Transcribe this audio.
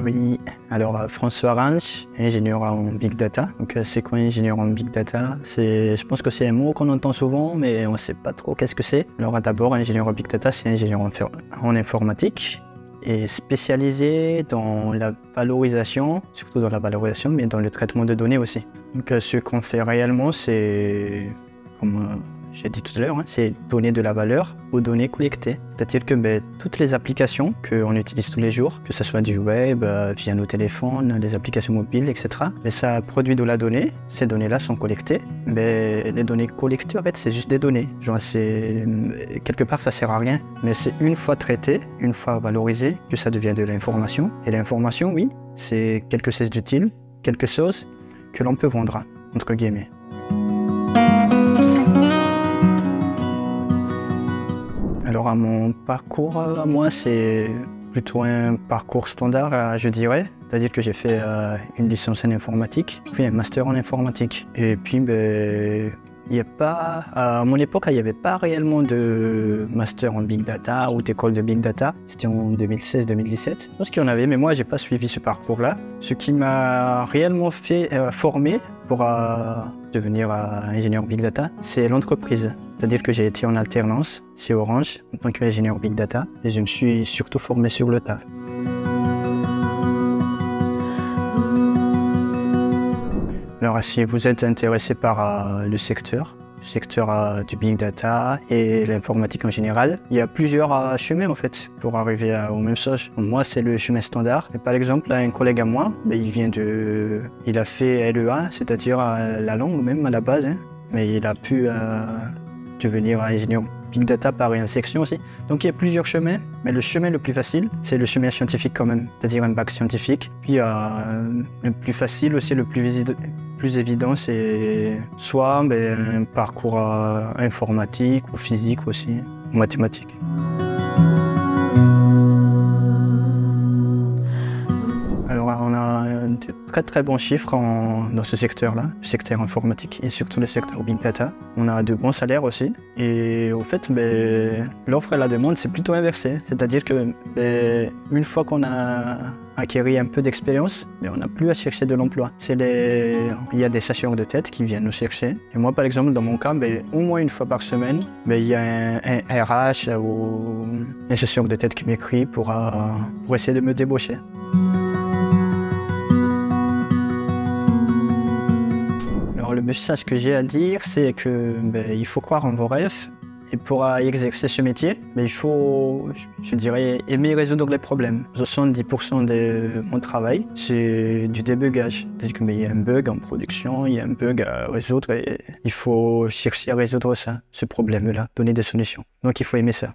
Oui, alors François Ranch, ingénieur en Big Data. Donc c'est quoi ingénieur en Big Data? Je pense que c'est un mot qu'on entend souvent, mais on ne sait pas trop qu'est-ce que c'est. Alors d'abord, ingénieur en Big Data, c'est ingénieur en informatique et spécialisé dans la valorisation, surtout dans la valorisation, mais dans le traitement de données aussi. Donc ce qu'on fait réellement, c'est, comme j'ai dit tout à l'heure, c'est donner de la valeur aux données collectées. C'est-à-dire que toutes les applications qu'on utilise tous les jours, que ce soit du web, via nos téléphones, les applications mobiles, etc. Mais ça produit de la donnée, ces données-là sont collectées. Mais les données collectées, en fait, c'est juste des données. Genre, quelque part, ça sert à rien. Mais c'est une fois traité, une fois valorisé, que ça devient de l'information. Et l'information, oui, c'est quelque chose d'utile, quelque chose que l'on peut vendre, entre guillemets. Alors, à mon parcours, moi, c'est plutôt un parcours standard, je dirais. C'est-à-dire que j'ai fait une licence en informatique, puis un master en informatique. Et puis, à mon époque, il n'y avait pas réellement de master en Big Data ou d'école de Big Data. C'était en 2016-2017. Je pense qu'il y en avait, mais moi, je n'ai pas suivi ce parcours-là. Ce qui m'a réellement fait former pour devenir ingénieur Big Data, c'est l'entreprise. C'est-à-dire que j'ai été en alternance chez Orange en tant qu'ingénieur Big Data et je me suis surtout formé sur le tas. Alors si vous êtes intéressé par le secteur du Big Data et l'informatique en général, il y a plusieurs chemins en fait pour arriver au même chose. Moi c'est le chemin standard. Et par exemple un collègue à moi, il a fait LEA, c'est-à-dire la langue même à la base, mais il a pu devenir ingénieur Big Data par une section aussi. Donc il y a plusieurs chemins, mais le chemin le plus facile, c'est le chemin scientifique quand même, c'est-à-dire un bac scientifique. Puis le plus facile aussi, le plus évident, c'est soit un parcours informatique ou physique aussi, ou mathématique. Alors on a de très bons chiffres dans ce secteur-là, le secteur informatique et surtout le secteur Big Data. On a de bons salaires aussi et au fait l'offre et la demande c'est plutôt inversé. C'est-à-dire que une fois qu'on a acquis un peu d'expérience, on n'a plus à chercher de l'emploi. Il y a des chasseurs de tête qui viennent nous chercher. Et moi par exemple dans mon cas, au moins une fois par semaine, il y a un RH ou un chasseur de tête qui m'écrit pour essayer de me débaucher. Le message que j'ai à dire, c'est que il faut croire en vos rêves et pour exercer ce métier, il faut, je dirais, aimer résoudre les problèmes. 70% de mon travail, c'est du débugage. C'est-à-dire qu'il y a un bug en production, il y a un bug à résoudre et il faut chercher à résoudre ça, ce problème-là, donner des solutions. Donc il faut aimer ça.